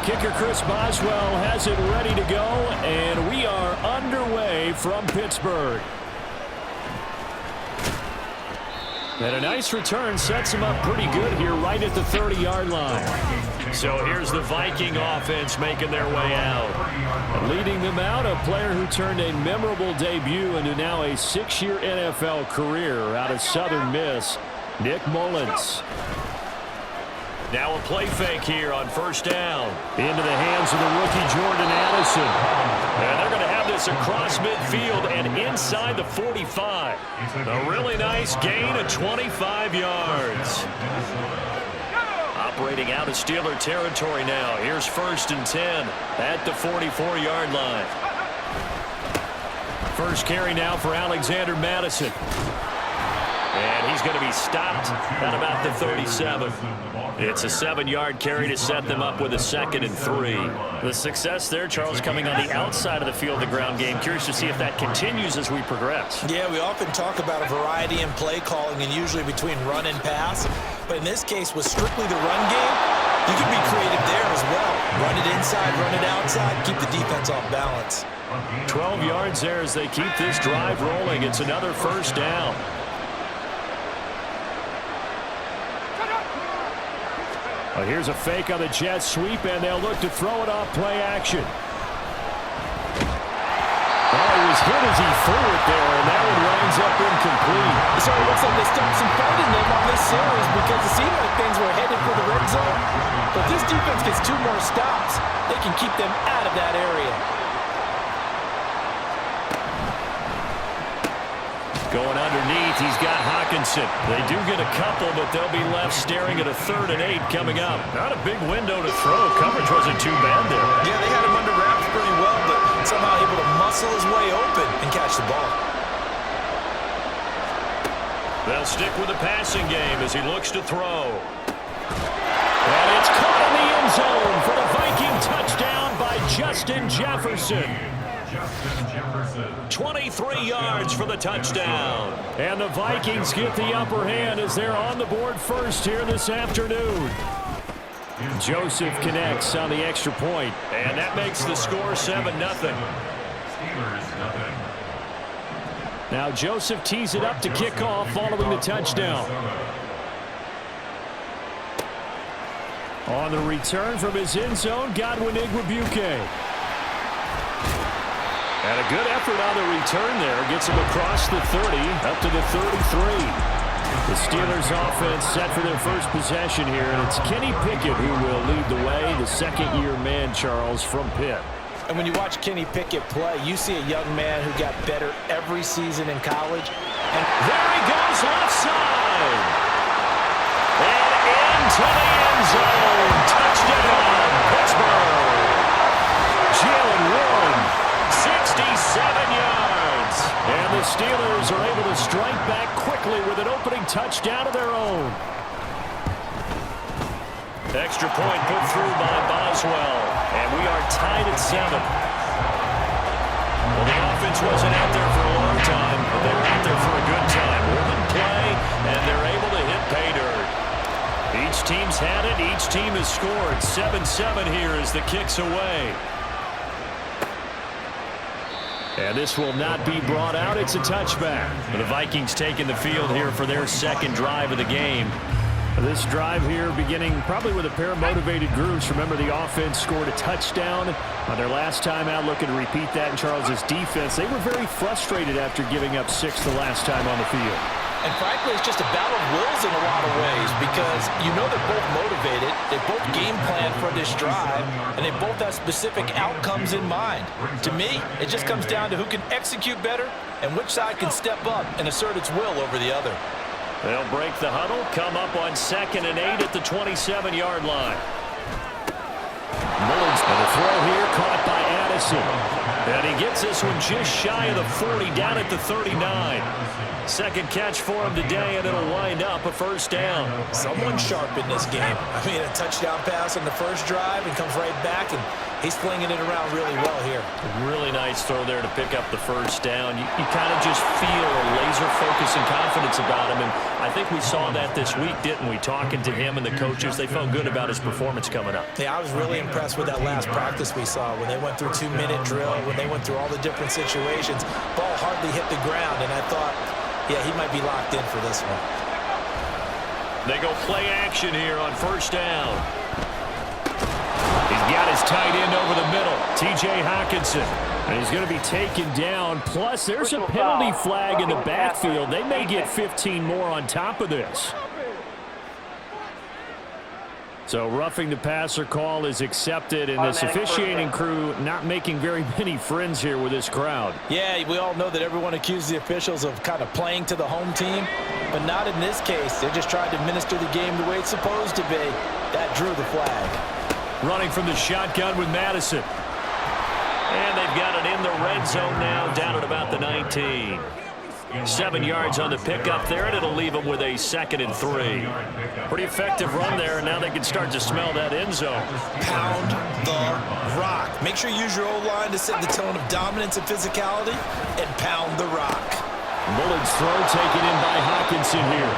kicker Chris Boswell has it ready to go, and we are underway from Pittsburgh. And a nice return sets him up pretty good here right at the 30-yard line. So here's the Viking offense making their way out. Leading them out, a player who turned a memorable debut into now a 6-year NFL career out of Southern Miss, Nick Mullins. Now a play fake here on first down. Into the hands of the rookie Jordan Addison. And they're going to have this across midfield and inside the 45. A really nice gain of 25 yards. Operating out of Steeler territory now. Here's 1st and 10 at the 44-yard line. First carry now for Alexander Madison. And he's going to be stopped at about the 37. It's a 7-yard carry to set them up with a 2nd and 3. The success there, Charles, coming on the outside of the field, the ground game. Curious to see if that continues as we progress. Yeah, we often talk about a variety in play calling and usually between run and pass. But in this case, with strictly the run game, you can be creative there as well. Run it inside, run it outside, keep the defense off balance. 12 yards there as they keep this drive rolling. It's another first down. Well, here's a fake on the jet sweep, and they'll look to throw it off play action. Oh, he was hit as he threw it there, and that one winds up incomplete. So it looks like they stuck some fight in them on this series because it seemed like things were headed for the red zone. But this defense gets 2 more stops. They can keep them out of that area. Going underneath, he's got Hawkinson. They do get a couple, but they'll be left staring at a 3rd and 8 coming up. Not a big window to throw. Coverage wasn't too bad there. Yeah, they had him under wraps pretty well, but somehow able to muscle his way open and catch the ball. They'll stick with the passing game as he looks to throw. And it's caught in the end zone for the Viking touchdown by Justin Jefferson. 23 yards for the touchdown. And the Vikings get the upper hand as they're on the board first here this afternoon. Joseph connects on the extra point, and that makes the score 7-0. Now Joseph tees it up to kick off following the touchdown. On the return from his end zone, Godwin Igwebuike. And a good effort on the return there. Gets him across the 30, up to the 33. The Steelers offense set for their first possession here, and it's Kenny Pickett who will lead the way, the 2nd-year man, Charles, from Pitt. And when you watch Kenny Pickett play, you see a young man who got better every season in college. And there he goes left side. And into the end zone. Touchdown, Pittsburgh. Jalen Warren. 67 yards. And the Steelers are able to strike back quickly with an opening touchdown of their own. Extra point put through by Boswell. And we are tied at 7. Well, the offense wasn't out there for a long time, but they were out there for a good time. One play, and they're able to hit pay dirt. Each team's had it. Each team has scored. 7-7 here as the kick's away. And this will not be brought out. It's a touchback. The Vikings taking the field here for their 2nd drive of the game. This drive here beginning probably with a pair of motivated groups. Remember, the offense scored a touchdown on their last time out, looking to repeat that in Charles's defense. They were very frustrated after giving up 6 the last time on the field. And frankly, it's just a battle of wills in a lot of ways because you know they're both motivated, they both game plan for this drive, and they both have specific outcomes in mind. To me, it just comes down to who can execute better and which side can step up and assert its will over the other. They'll break the huddle, come up on 2nd and 8 at the 27-yard line. Mullins for the throw here, caught by Addison. And he gets this one just shy of the 40, down at the 39. Second catch for him today, and it'll wind up a first down. Someone sharp in this game. I mean, a touchdown pass on the first drive and comes right back, and he's flinging it around really well here. Really nice throw there to pick up the first down. You kind of just feel a laser focus and confidence about him, and I think we saw that this week, didn't we? Talking to him and the coaches, they felt good about his performance coming up. Yeah, I was really impressed with that last practice we saw when they went through 2-minute drill, when they went through all the different situations. Ball hardly hit the ground, and I thought, yeah, he might be locked in for this one. They go play action here on first down. He's got his tight end over the middle, T.J. Hockenson. And he's going to be taken down. Plus, there's a penalty flag in the backfield. They may get 15 more on top of this. So roughing the passer call is accepted, and this officiating crew not making very many friends here with this crowd. Yeah, we all know that everyone accuses the officials of kind of playing to the home team, but not in this case. They're just trying to administer the game the way it's supposed to be. That drew the flag. Running from the shotgun with Madison. And they've got it in the red zone now, down at about the 19. 7 yards on the pickup there, and it'll leave them with a 2nd and 3. Pretty effective run there, and now they can start to smell that end zone. Pound the rock. Make sure you use your O-line to set the tone of dominance and physicality, and pound the rock. Bullard's throw taken in by Hockenson here.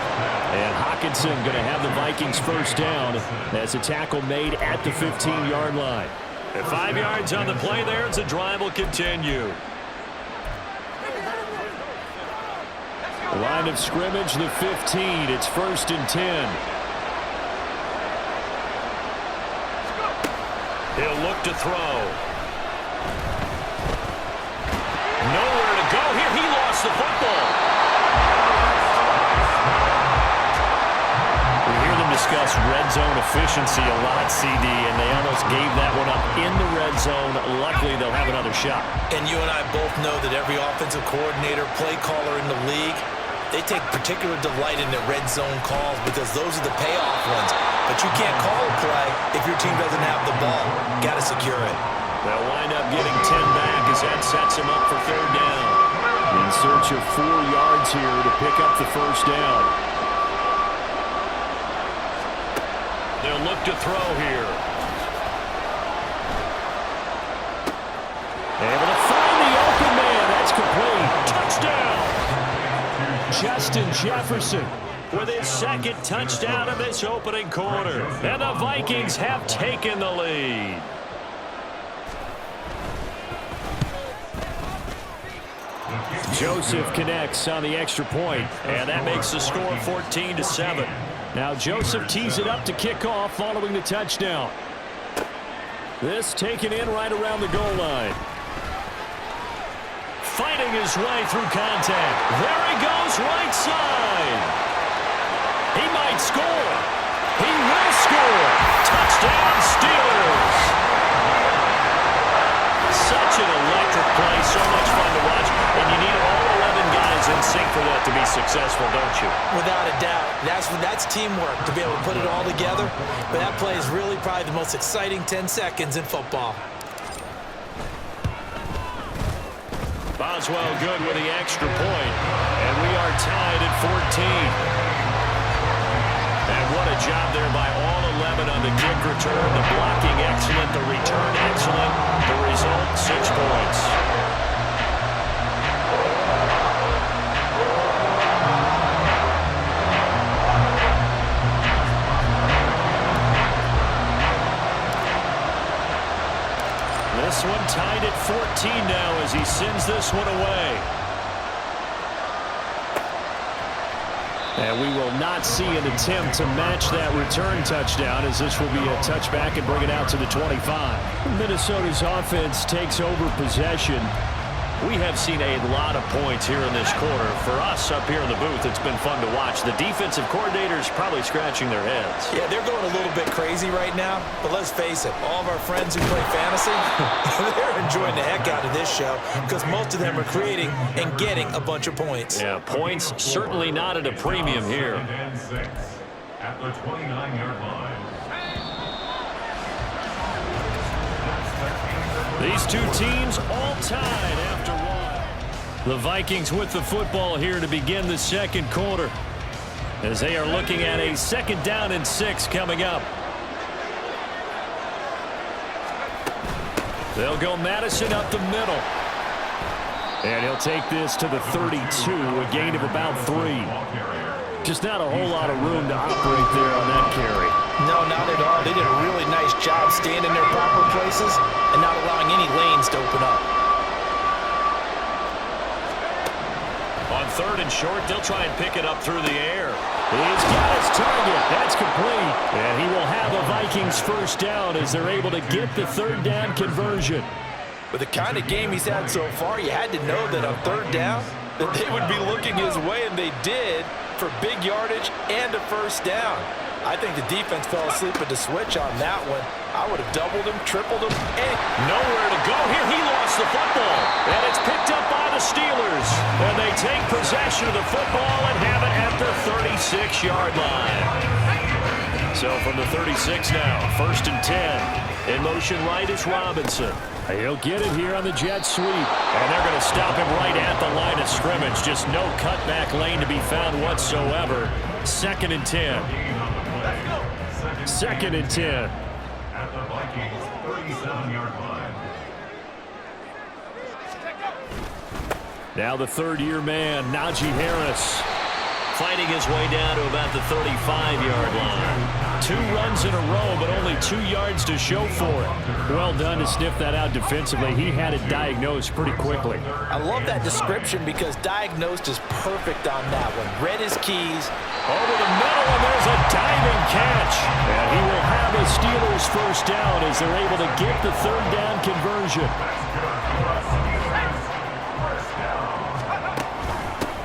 And Hockenson going to have the Vikings first down as a tackle made at the 15-yard line. At 5 yards on the play there, as the drive will continue. Line of scrimmage, the 15. It's 1st and 10. He'll look to throw. Nowhere to go here. He lost the football. We hear them discuss red zone efficiency a lot, CD, and they almost gave that one up in the red zone. Luckily, they'll have another shot. And you and I both know that every offensive coordinator, play caller in the league, they take particular delight in their red zone calls because those are the payoff ones. But you can't call a play if your team doesn't have the ball. Got to secure it. They'll wind up getting 10 back as that sets them up for 3rd down. In search of 4 yards here to pick up the first down. They'll look to throw here. Able to find the open man. That's complete. Touchdown. Justin Jefferson with his 2nd touchdown of this opening quarter. And the Vikings have taken the lead. Joseph connects on the extra point, and that makes the score 14-7. Now Joseph tees it up to kick off following the touchdown. This taken in right around the goal line. Fighting his way through contact. There he goes, right side. He might score. He will score. Touchdown, Steelers. Such an electric play, so much fun to watch. And you need all 11 guys in sync for that to be successful, don't you? Without a doubt. That's teamwork to be able to put it all together. But that play is really probably the most exciting 10 seconds in football. Boswell good with the extra point, and we are tied at 14. And what a job there by all 11 on the kick return. The blocking excellent, the return excellent. The result, 6 points. This one tied at 14 now as he sends this one away. And we will not see an attempt to match that return touchdown, as this will be a touchback and bring it out to the 25. Minnesota's offense takes over possession. We have seen a lot of points here in this quarter. For us up here in the booth, it's been fun to watch. The defensive coordinators probably scratching their heads. Yeah, they're going a little bit crazy right now. But let's face it, all of our friends who play fantasy, they're enjoying the heck out of this show because most of them are creating and getting a bunch of points. Yeah, points certainly not at a premium here. At the 29-yard line. These two teams all tied after one. The Vikings with the football here to begin the second quarter, as they are looking at a 2nd down and 6 coming up. They'll go Madison up the middle. And he'll take this to the 32, a gain of about 3. Just not a whole lot of room to operate there on that carry. No, not at all. They did a really nice job staying in their proper places and not allowing any lanes to open up. On 3rd and short, they'll try and pick it up through the air. He's got his target. That's complete. And he will have a Vikings 1st down as they're able to get the 3rd down conversion. With the kind of game he's had so far, you had to know that on 3rd down that they would be looking his way, and they did, for big yardage and a 1st down. I think the defense fell asleep at the switch on that one. I would have doubled him, tripled him, and nowhere to go here. He lost the football, and it's picked up by the Steelers. And they take possession of the football and have it at the 36-yard line. So from the 36 now, 1st and 10. In motion right is Robinson. He'll get it here on the jet sweep. And they're going to stop him right at the line of scrimmage. Just no cutback lane to be found whatsoever. 2nd and 10. 2nd and 10. At the Vikings 37-yard line. Now the 3rd-year man, Najee Harris, fighting his way down to about the 35-yard line. 2 runs in a row, but only 2 yards to show for it. Well done to sniff that out defensively. He had it diagnosed pretty quickly. I love that description because diagnosed is perfect on that one. Read his keys. Over the middle, and there's a diving catch. And he will have a Steelers 1st down as they're able to get the 3rd down conversion.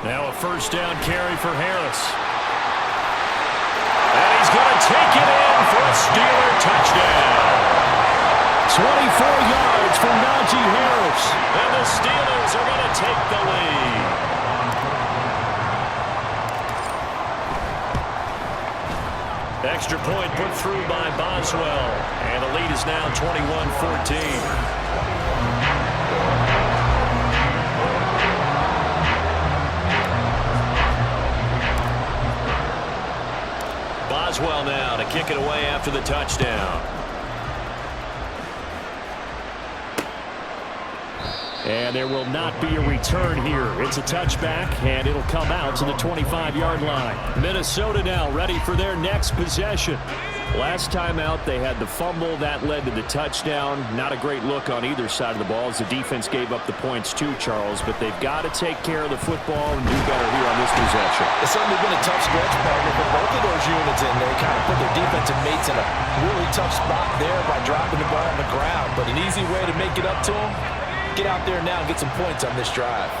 Now a 1st down carry for Harris. And he's going to take it in for a Steeler touchdown. 24 yards for Najee Harris. And the Steelers are going to take the lead. Extra point put through by Boswell. And the lead is now 21-14. Boswell now to kick it away after the touchdown. And there will not be a return here. It's a touchback, and it'll come out to the 25-yard line. Minnesota now ready for their next possession. Last time out, they had the fumble. That led to the touchdown. Not a great look on either side of the ball as the defense gave up the points too, Charles. But they've got to take care of the football and do better here on this possession. It's certainly been a tough stretch, partner, for both of those units in there. Kind of put their defensive mates in a really tough spot there by dropping the ball on the ground. But an easy way to make it up to them, get out there now and get some points on this drive.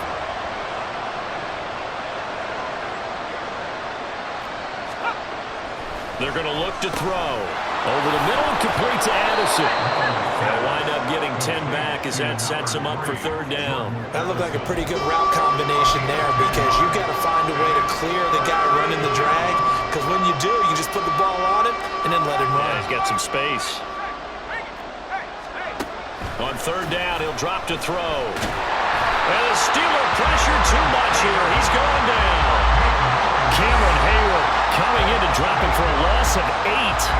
They're going to look to throw. Over the middle, complete to Addison. They'll wind up getting 10 back as that sets them up for 3rd down. That looked like a pretty good route combination there because you've got to find a way to clear the guy running the drag, because when you do, you just put the ball on him and then let him run. Yeah, he's got some space. On 3rd down, he'll drop to throw. And the Steeler pressure too much here. He's going down. Cameron Hayward coming in to drop him for a loss of 8,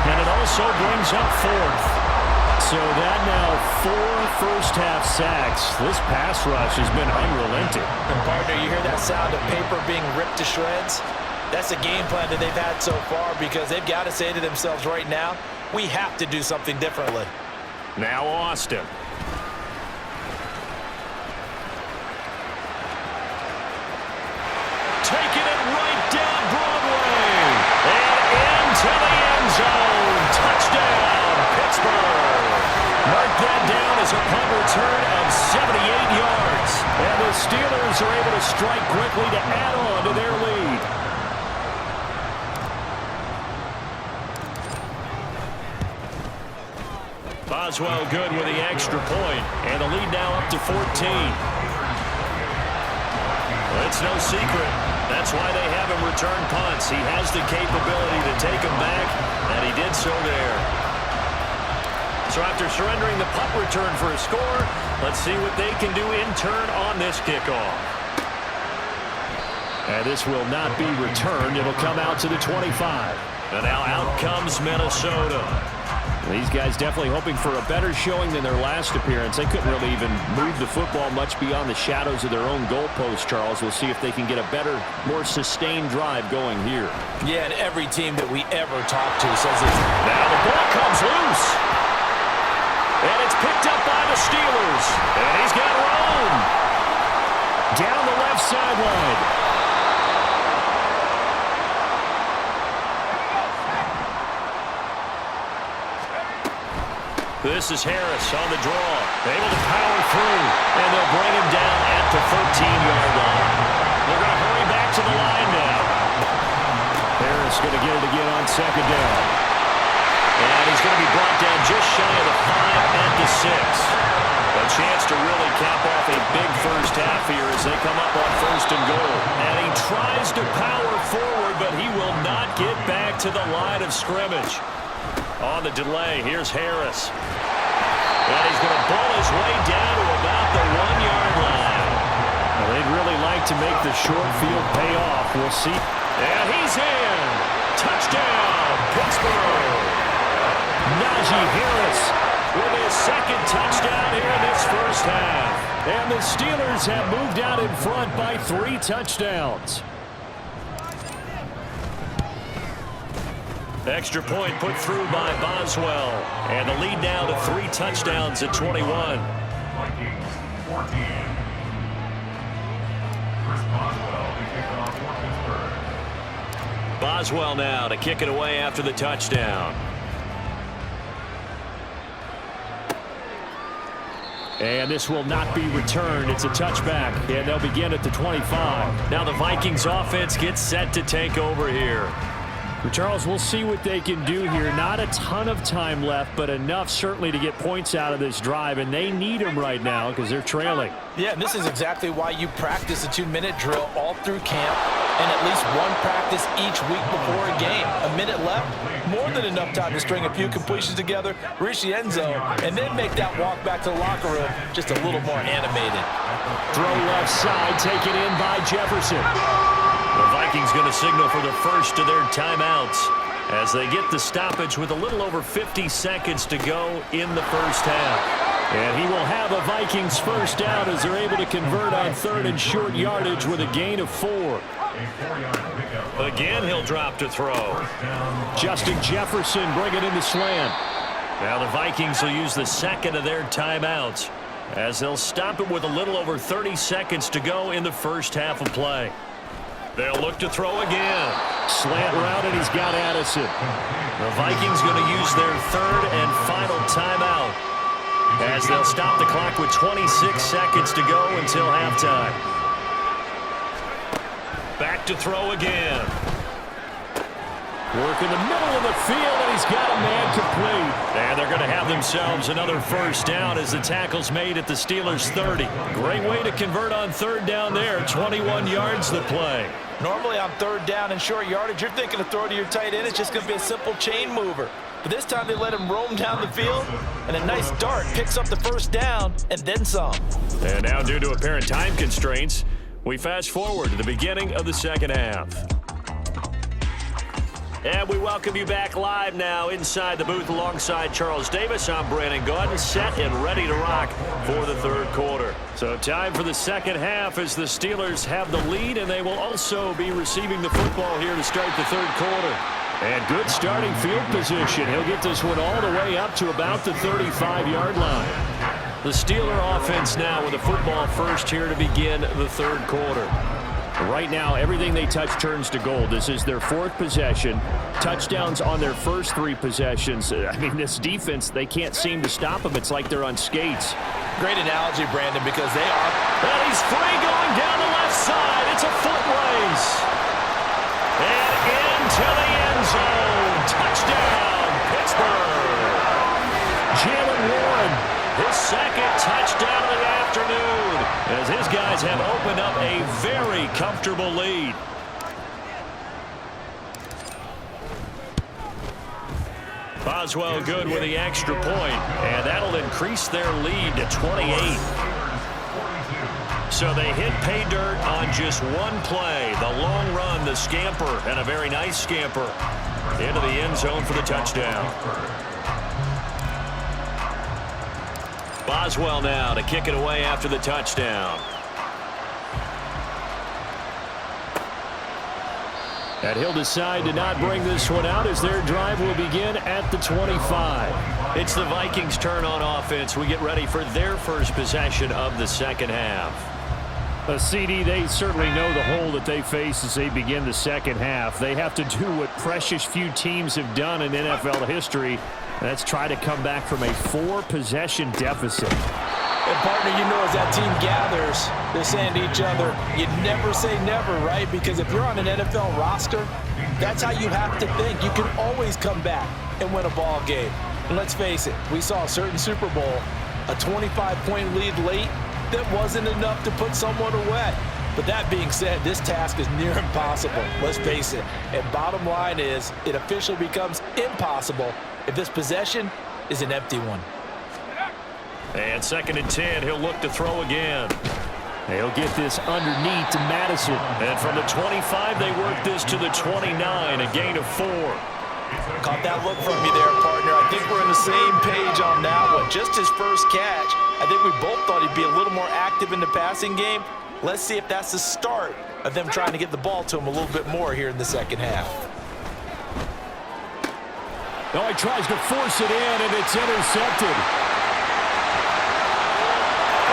and it also brings up 4th. So that now 4 first-half sacks. This pass rush has been unrelenting. And partner, you hear that sound of paper being ripped to shreds? That's the game plan that they've had so far because they've got to say to themselves right now, we have to do something differently. Now Austin. Taking it right down Broadway. And into the end zone. Touchdown, Pittsburgh. Mark that down as a punt return of 78 yards. And the Steelers are able to strike quickly to add on to their lead. Boswell good with the extra point. And the lead now up to 14. It's no secret. That's why they have him return punts. He has the capability to take them back, and he did so there. So after surrendering the punt return for a score, let's see what they can do in turn on this kickoff. And this will not be returned. It'll come out to the 25. And now out comes Minnesota. These guys definitely hoping for a better showing than their last appearance. They couldn't really even move the football much beyond the shadows of their own goalpost, Charles. We'll see if they can get a better, more sustained drive going here. Yeah, and every team that we ever talk to says it's... Now the ball comes loose. And it's picked up by the Steelers. And he's got room. Down the left sideline. This is Harris on the draw. Able to power through. And they'll bring him down at the 13-yard line. They're going to hurry back to the line now. Harris going to get it again on second down. And he's going to be brought down just shy of the 5 at the 6. A chance to really cap off a big first half here as they come up on first and goal. And he tries to power forward, but he will not get back to the line of scrimmage. On the delay, here's Harris. And he's going to ball his way down to about the 1-yard line. Well, they'd really like to make the short field pay off. We'll see. And he's in. Touchdown, Pittsburgh. Najee Harris with his second touchdown here in this first half. And the Steelers have moved out in front by 3 touchdowns. Extra point put through by Boswell. And the lead now to 3 touchdowns at 21. Vikings 14. Chris Boswell to kick off for Pittsburgh. Boswell now to kick it away after the touchdown. And this will not be returned. It's a touchback. And they'll begin at the 25. Now the Vikings offense gets set to take over here. Charles, we'll see what they can do here. Not a ton of time left, but enough certainly to get points out of this drive, and they need them right now because they're trailing. Yeah, and this is exactly why you practice a 2-minute drill all through camp and at least one practice each week before a game. A minute left, more than enough time to string a few completions together, reach the end zone, and then make that walk back to the locker room just a little more animated. Throw left side, taken in by Jefferson. The Vikings going to signal for the first of their timeouts as they get the stoppage with a little over 50 seconds to go in the first half. And he will have a Vikings first down as they're able to convert on 3rd and short yardage with a gain of 4. Again, he'll drop to throw. Justin Jefferson bringing in the slant. Now the Vikings will use the second of their timeouts as they'll stop it with a little over 30 seconds to go in the first half of play. They'll look to throw again. Slant route, and he's got Addison. The Vikings going to use their 3rd and final timeout as they'll stop the clock with 26 seconds to go until halftime. Back to throw again. Work in the middle of the field, and he's got a man complete. And they're going to have themselves another first down as the tackle's made at the Steelers' 30. Great way to convert on 3rd down there. 21 yards the play. Normally on 3rd down and short yardage, you're thinking of throw to your tight end. It's just going to be a simple chain mover. But this time they let him roam down the field, and a nice dart picks up the first down and then some. And now due to apparent time constraints, we fast forward to the beginning of the second half. And we welcome you back live now inside the booth alongside Charles Davis. I'm Brandon Gordon, set and ready to rock for the 3rd quarter. So time for the second half as the Steelers have the lead, and they will also be receiving the football here to start the 3rd quarter. And good starting field position. He'll get this one all the way up to about the 35-yard line. The Steeler offense now with the football first here to begin the 3rd quarter. Right now, everything they touch turns to gold. This is their 4th possession. Touchdowns on their first 3 possessions. I mean, this defense, they can't seem to stop them. It's like they're on skates. Great analogy, Brandon, because they are. And he's free going down the left side. It's a foot race. And into the end zone. Touchdown, Pittsburgh. Jalen Warren, his 2nd touchdown of the afternoon, as his guys have opened up a very comfortable lead. Boswell good with the extra point, and that'll increase their lead to 28. So they hit pay dirt on just one play. The long run, the scamper, and a very nice scamper into the end zone for the touchdown. Boswell now to kick it away after the touchdown. And he'll decide to not bring this one out as their drive will begin at the 25. It's the Vikings' turn on offense. We get ready for their first possession of the second half. CD, they certainly know the hole that they face as they begin the second half. They have to do what precious few teams have done in NFL history. That's try to come back from a 4-possession deficit. And partner, you know, as that team gathers, they're saying to each other, you never say never, right? Because if you're on an NFL roster, that's how you have to think. You can always come back and win a ball game. And let's face it, we saw a certain Super Bowl, a 25-point lead late that wasn't enough to put someone away. But that being said, this task is near impossible. Let's face it. And bottom line is, it officially becomes impossible if this possession is an empty one. And 2nd and 10, he'll look to throw again. They'll get this underneath to Madison. And from the 25, they work this to the 29, a gain of 4. Caught that look from you there, partner. I think we're on the same page on that one. Just his first catch, I think we both thought he'd be a little more active in the passing game. Let's see if that's the start of them trying to get the ball to him a little bit more here in the second half. Oh, he tries to force it in, and it's intercepted.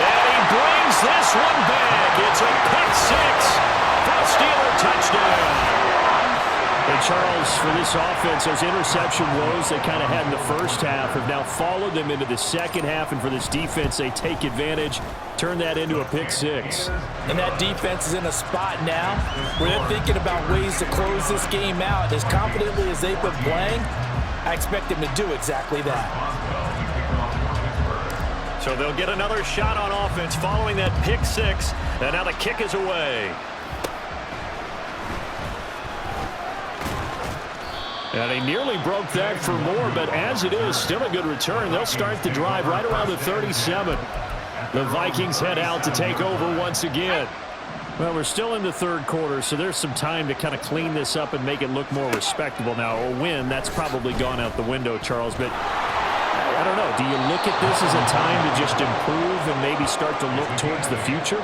And he brings this one back. It's a pick 6 for a Steeler touchdown. And Charles, for this offense, those interception woes they kind of had in the first half have now followed them into the second half. And for this defense, they take advantage, turn that into a pick 6. And that defense is in a spot now where they're thinking about ways to close this game out. As confidently as they've been playing, I expect them to do exactly that. So they'll get another shot on offense following that pick 6. And now the kick is away. And they nearly broke that for more, but as it is, still a good return. They'll start the drive right around the 37. The Vikings head out to take over once again. Well, we're still in the third quarter, so there's some time to kind of clean this up and make it look more respectable. Now, a win, that's probably gone out the window, Charles, but I don't know. Do you look at this as a time to just improve and maybe start to look towards the future?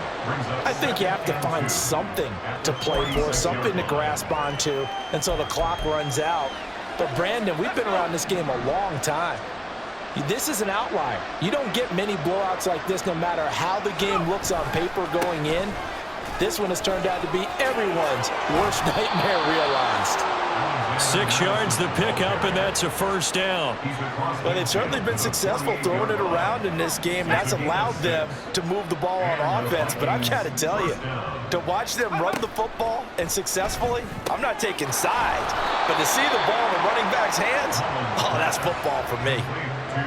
I think you have to find something to play for, something to grasp onto until the clock runs out. But, Brandon, we've been around this game a long time. This is an outlier. You don't get many blowouts like this no matter how the game looks on paper going in. This one has turned out to be everyone's worst nightmare realized. 6 yards the pickup, and that's a first down. Well, they've certainly been successful throwing it around in this game. That's allowed them to move the ball on offense. But I've got to tell you, to watch them run the football and successfully, I'm not taking sides. But to see the ball in the running back's hands, oh, that's football for me.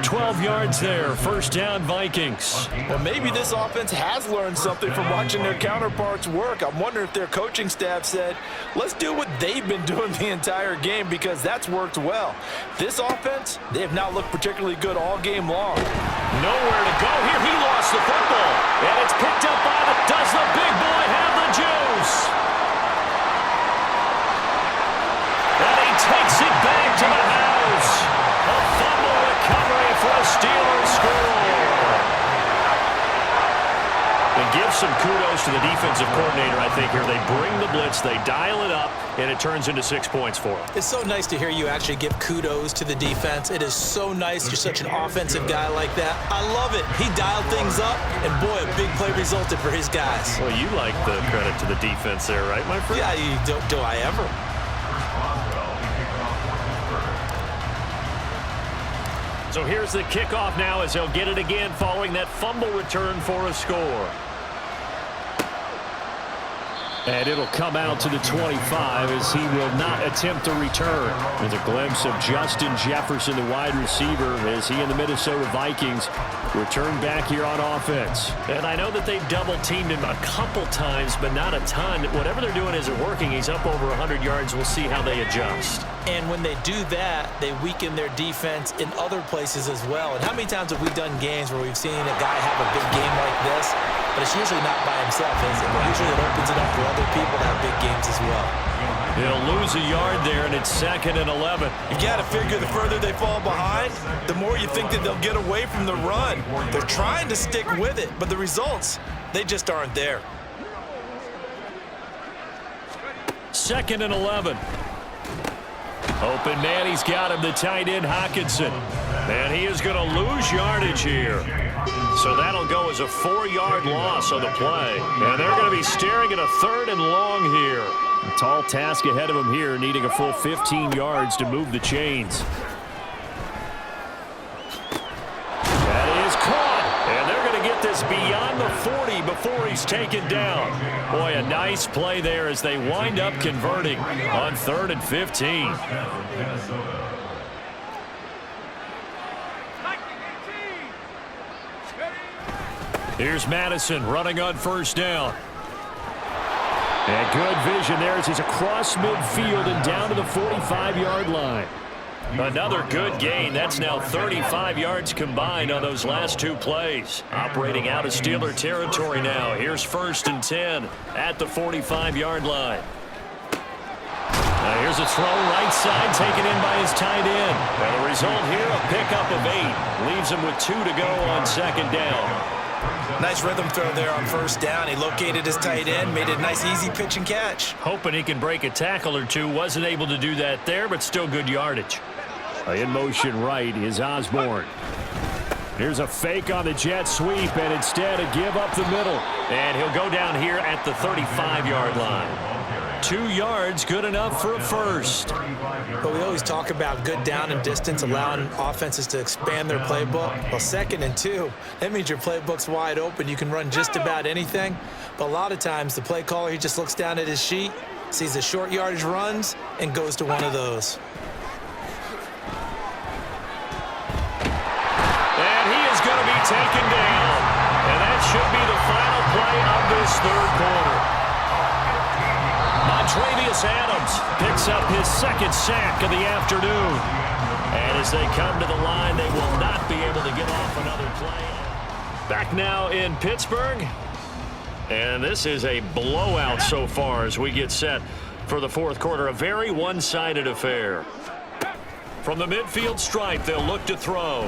12 yards there, first down Vikings. Well, maybe this offense has learned something from watching their counterparts work. I'm wondering if their coaching staff said, let's do what they've been doing the entire game because that's worked well. This offense, they have not looked particularly good all game long. Nowhere to go here. He lost the football. And it's picked up by does the big boy have the juice? And he takes it back to the house. A fumble recovery for a Steelers score. And give some kudos to the defensive coordinator, I think, here. They bring the blitz, they dial it up, and it turns into 6 points for them. It's so nice to hear you actually give kudos to the defense. It is so nice you're such an offensive guy like that. I love it. He dialed things up, and boy, a big play resulted for his guys. Well, you like the credit to the defense there, right, my friend? Yeah, do I ever? So here's the kickoff now as they'll get it again following that fumble return for a score. And it'll come out to the 25 as he will not attempt to return. With a glimpse of Justin Jefferson, the wide receiver, as he and the Minnesota Vikings return back here on offense. And I know that they've double-teamed him a couple times, but not a ton. Whatever they're doing isn't working. He's up over 100 yards. We'll see how they adjust. And when they do that, they weaken their defense in other places as well. And how many times have we done games where we've seen a guy have a big game like this, but it's usually not by himself, is it? Usually it opens it up for other people to have big games as well. He'll lose a yard there, and it's 2nd and 11. You got to figure the further they fall behind, the more you think that they'll get away from the run. They're trying to stick with it, but the results, they just aren't there. 2nd and 11. Open man, he's got him, the tight end, Hockenson. And he is going to lose yardage here. So that'll go as a 4-yard loss on the play. And they're going to be staring at a 3rd and long here. A tall task ahead of him here, needing a full 15 yards to move the chains. That is caught. And they're going to get this beyond the 40 before he's taken down. Boy, a nice play there as they wind up converting on 3rd and 15. Here's Madison running on 1st down. And good vision there as he's across midfield and down to the 45-yard line. Another good gain. That's now 35 yards combined on those last 2 plays. Operating out of Steeler territory now. Here's 1st and 10 at the 45-yard line. Now here's a throw right side taken in by his tight end. And the result here, a pickup of 8. Leaves him with 2 to go on 2nd down. Nice rhythm throw there on 1st down. He located his tight end, made it a nice easy pitch and catch. Hoping he can break a tackle or two. Wasn't able to do that there, but still good yardage. In motion right is Osborne. Here's a fake on the jet sweep, and instead a give up the middle. And he'll go down here at the 35-yard line. 2 yards, good enough for a first. But we always talk about good down and distance, allowing offenses to expand their playbook. Well, 2nd and 2, that means your playbook's wide open. You can run just about anything. But a lot of times, the play caller, he just looks down at his sheet, sees the short yardage runs, and goes to one of those. And he is going to be taken down. And that should be the final play of this 3rd quarter. Montravius Adams picks up his 2nd sack of the afternoon. And as they come to the line, they will not be able to get off another play. Back now in Pittsburgh. And this is a blowout so far as we get set for the 4th quarter. A very one-sided affair. From the midfield stripe, they'll look to throw.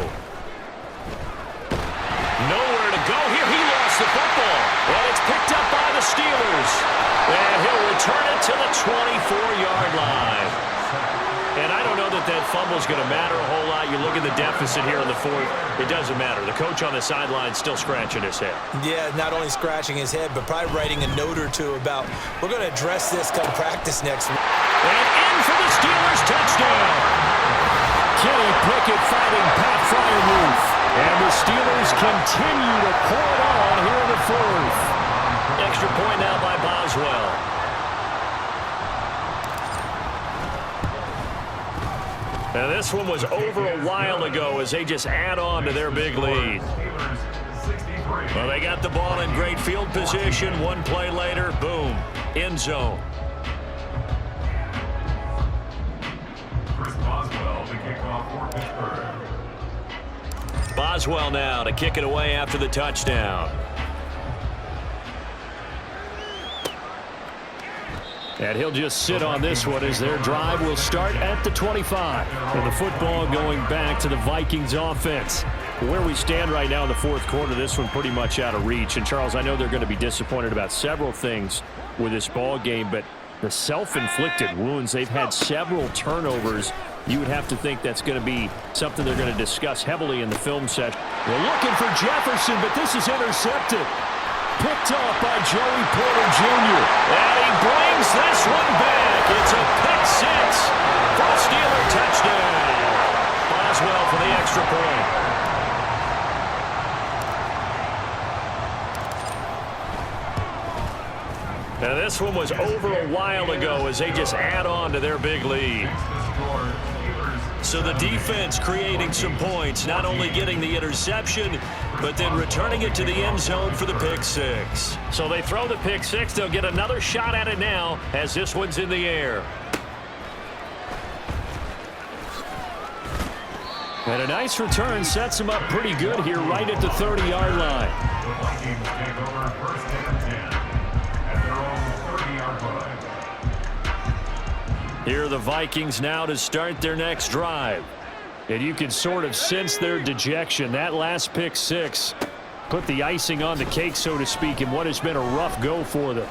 Nowhere to go here. He lost the football. And it's picked up by the Steelers. And he'll return it to the 24-yard line. And I don't know that that fumble's going to matter a whole lot. You look at the deficit here in the 4th. It doesn't matter. The coach on the sideline still scratching his head. Yeah, not only scratching his head, but probably writing a note or two about, we're going to address this come practice next week. And in for the Steelers, touchdown. Kenny Pickett fighting Pat Freiermuth. And the Steelers continue to pour it on here in the 4th. Extra point now by Boswell. And this one was over a while ago as they just add on to their big lead. Well, they got the ball in great field position. 1 play later, boom, end zone. Boswell, the kickoff for Pittsburgh. Boswell now to kick it away after the touchdown. And he'll just sit on this one as their drive will start at the 25. And the football going back to the Vikings offense. Where we stand right now in the 4th quarter, this one pretty much out of reach. And, Charles, I know they're going to be disappointed about several things with this ball game, but the self-inflicted wounds, they've had several turnovers. You would have to think that's going to be something they're going to discuss heavily in the film session. They're looking for Jefferson, but this is intercepted. Picked up by Joey Porter Jr. And he brings this one back. It's a pick 6 for a Steeler touchdown. Boswell for the extra point. And this this one was over a while ago as they just add on to their big lead. So the defense creating some points, not only getting the interception, but then returning it to the end zone for the pick six. So they throw the pick six. They'll get another shot at it now as this one's in the air. And a nice return sets them up pretty good here right at the 30-yard line. The Vikings take over first and 10 at their own 30-yard line. Here are the Vikings now to start their next drive. And you can sort of sense their dejection. That last pick six put the icing on the cake, so to speak, in what has been a rough go for them.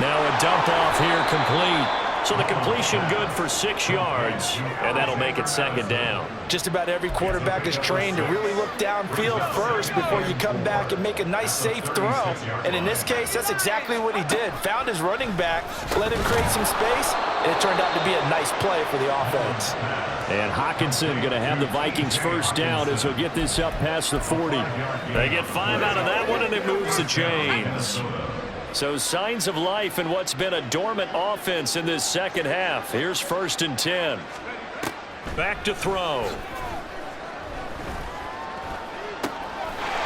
Now a dump off here complete. So the completion good for 6 yards, and that'll make it second down. Just about every quarterback is trained to really look downfield first before you come back and make a nice, safe throw. And in this case, that's exactly what he did. Found his running back, let him create some space, and it turned out to be a nice play for the offense. And Hockenson going to have the Vikings first down as he'll get this up past the 40. They get 5 out of that one, and it moves the chains. So signs of life in what's been a dormant offense in this second half. Here's first and 10. Back to throw.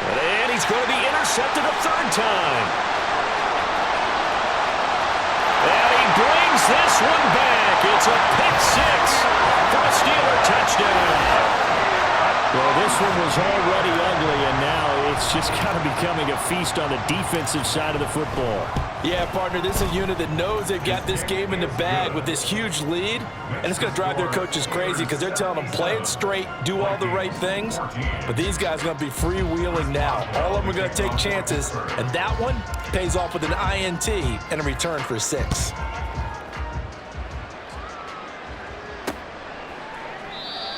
And he's going to be intercepted a third time. And he brings this one back. It's a pick six for a Steeler touchdown. Well, this one was already ugly, and now it's just kind of becoming a feast on the defensive side of the football. Yeah, partner, this is a unit that knows they've got this game in the bag with this huge lead, and it's going to drive their coaches crazy because they're telling them, play it straight, do all the right things, but these guys are going to be freewheeling now. All of them are going to take chances, and that one pays off with an INT and a return for 6.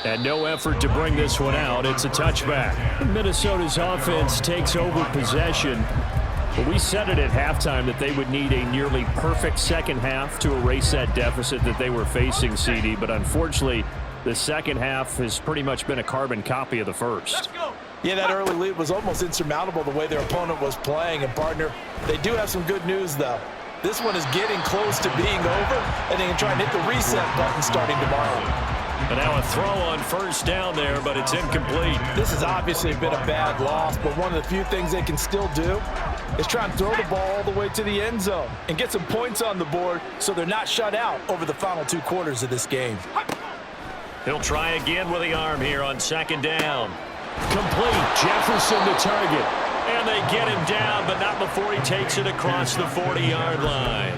And no effort to bring this one out. It's a touchback. Minnesota's offense takes over possession. But we said it at halftime that they would need a nearly perfect second half to erase that deficit that they were facing, CD. But unfortunately, the second half has pretty much been a carbon copy of the first. Yeah, that early lead was almost insurmountable the way their opponent was playing. And, partner, they do have some good news, though. This one is getting close to being over, and they can try and hit the reset button starting tomorrow. And now a throw on first down there, but it's incomplete. This has obviously been a bad loss, but one of the few things they can still do is try and throw the ball all the way to the end zone and get some points on the board so they're not shut out over the final 2 quarters of this game. He'll try again with the arm here on second down. Complete. Jefferson the target. And they get him down, but not before he takes it across the 40-yard line.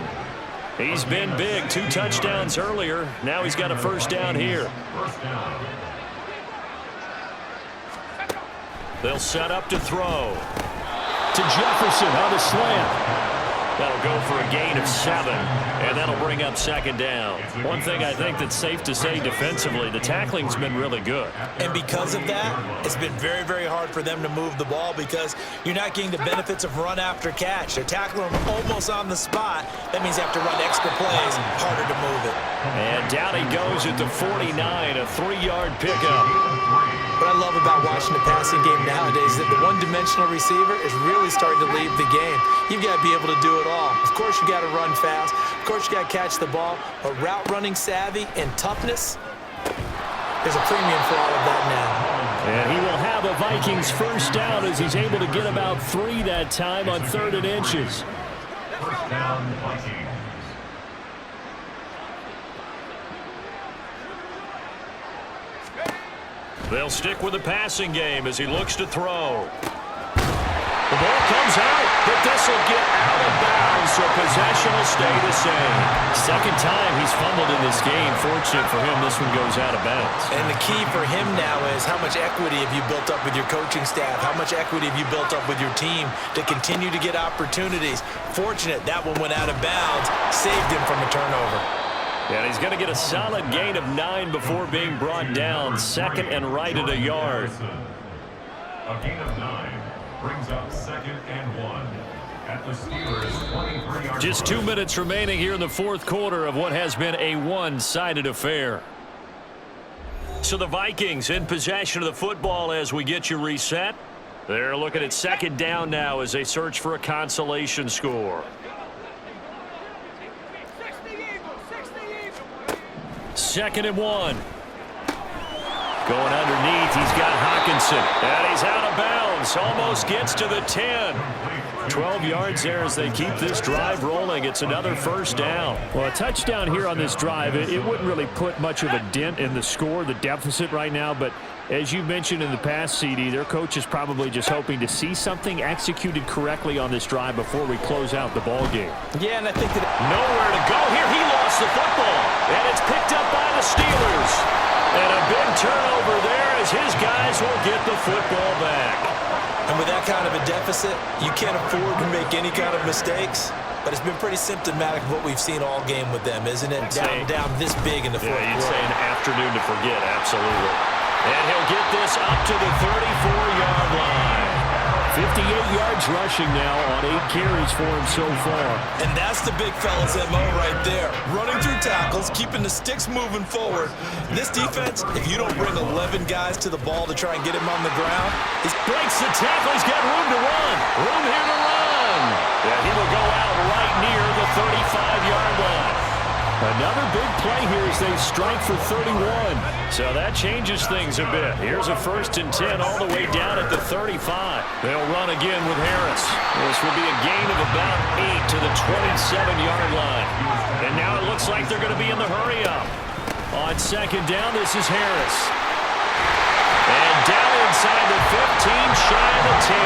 He's been big. 2 touchdowns earlier. Now he's got a first down here. They'll set up to throw. To Jefferson on the slant. That'll go for a gain of 7, and that'll bring up second down. One thing I think that's safe to say defensively, the tackling's been really good. And because of that, it's been very, very hard for them to move the ball because you're not getting the benefits of run after catch. They're tackling them almost on the spot. That means you have to run extra plays, harder to move it. And down he goes at the 49, a 3-yard pickup. What I love about watching the passing game nowadays is that the one-dimensional receiver is really starting to leave the game. You've got to be able to do it all. Of course, you got to run fast. Of course, you got to catch the ball. But route running savvy and toughness, there's a premium for all of that now. And he will have a Vikings first down as he's able to get about 3 that time on 3rd and inches. First down, Vikings. They'll stick with the passing game as he looks to throw. The ball comes out, but this will get out of bounds, so possession will stay the same. Second time he's fumbled in this game. Fortunate for him, this one goes out of bounds. And the key for him now is how much equity have you built up with your coaching staff? How much equity have you built up with your team to continue to get opportunities? Fortunate that one went out of bounds, saved him from a turnover. And he's going to get a solid gain of 9 before being brought down. 2nd and right at a yard. A gain of 9 brings up 2nd and 1 at the Steelers' 23-yard. Just 2 minutes remaining here in the 4th quarter of what has been a one-sided affair. So the Vikings in possession of the football as we get you reset. They're looking at second down now as they search for a consolation score. 2nd and 1. Going underneath, he's got Hawkinson. And he's out of bounds. Almost gets to the 10. 12 yards there as they keep this drive rolling. It's another first down. Well, a touchdown here on this drive, it wouldn't really put much of a dent in the score, the deficit right now. But as you mentioned in the past, CD, their coach is probably just hoping to see something executed correctly on this drive before we close out the ball game. Yeah, and I think that Nowhere to go here. He lost the football. And it's picked up by the Steelers. And a big turnover there as his guys will get the football back. And with that kind of a deficit, you can't afford to make any kind of mistakes. But it's been pretty symptomatic of what we've seen all game with them, isn't it? Down this big in the fourth quarter. You'd say an afternoon to forget, absolutely. And he'll get this up to the 34-yard line. 58 yards rushing now on 8 carries for him so far. And that's the big fella's MO right there. Running through tackles, keeping the sticks moving forward. This defense, if you don't bring 11 guys to the ball to try and get him on the ground, he breaks the tackle. He's got room to run. Room here to run. Yeah, he will go out right near the 35-yard line. Another big play here as they strike for 31. So that changes things a bit. Here's a 1st and 10 all the way down at the 35. They'll run again with Harris. This will be a gain of about 8 to the 27-yard line. And now it looks like they're going to be in the hurry-up. On 2nd down, this is Harris. And down inside the 15, shy of the 10.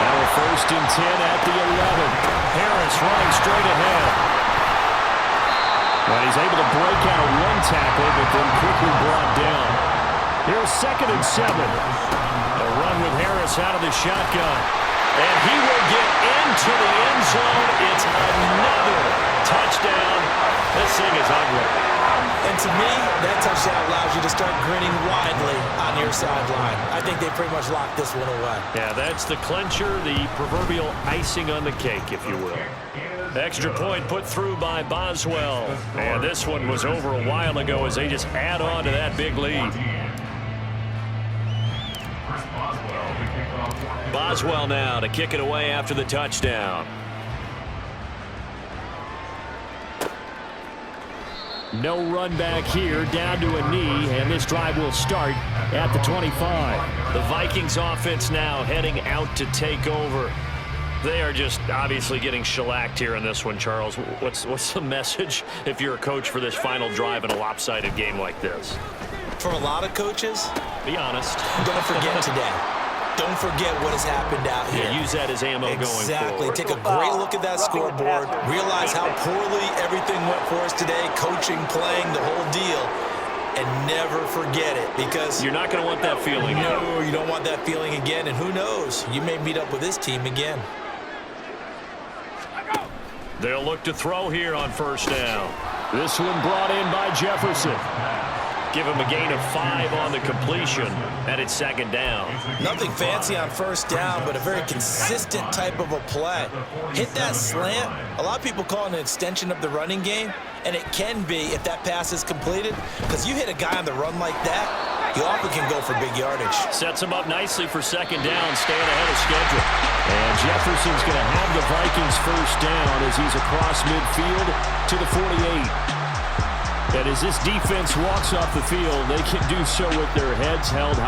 Now a 1st and 10 at the 11. Harris running straight ahead. And he's able to break out of one tackle, but then quickly brought down. Here's 2nd and 7. A run with Harris out of the shotgun. And he will get into the end zone. It's another touchdown. This thing is ugly. and to me, that touchdown allows you to start grinning widely on your sideline. I think they pretty much locked this one away. Yeah, that's the clincher, the proverbial icing on the cake, if you will. Extra point put through by Boswell. And this one was over a while ago as they just add on to that big lead. Boswell now to kick it away after the touchdown. No run back here, down to a knee, and this drive will start at the 25. The Vikings offense now heading out to take over. They are just obviously getting shellacked here in this one, Charles. What's the message if you're a coach for this final drive in a lopsided game like this? For a lot of coaches, be honest. Don't forget today. Don't forget what has happened out here. Yeah, use that as ammo going forward. Exactly. Take a great look at that scoreboard. Realize how poorly everything went for us today. Coaching, playing, the whole deal. And never forget it, because you're not going to want that feeling again. No, you don't want that feeling again. And who knows? You may meet up with this team again. They'll look to throw here on first down. This one brought in by Jefferson. Give him a gain of 5 on the completion, and it's second down. Nothing fancy on first down, but a very consistent type of a play. Hit that slant. A lot of people call it an extension of the running game, and it can be if that pass is completed, because you hit a guy on the run like that, you often can go for big yardage. Sets him up nicely for second down, staying ahead of schedule. And Jefferson's going to have the Vikings first down as he's across midfield to the 48. And as this defense walks off the field, they can do so with their heads held high.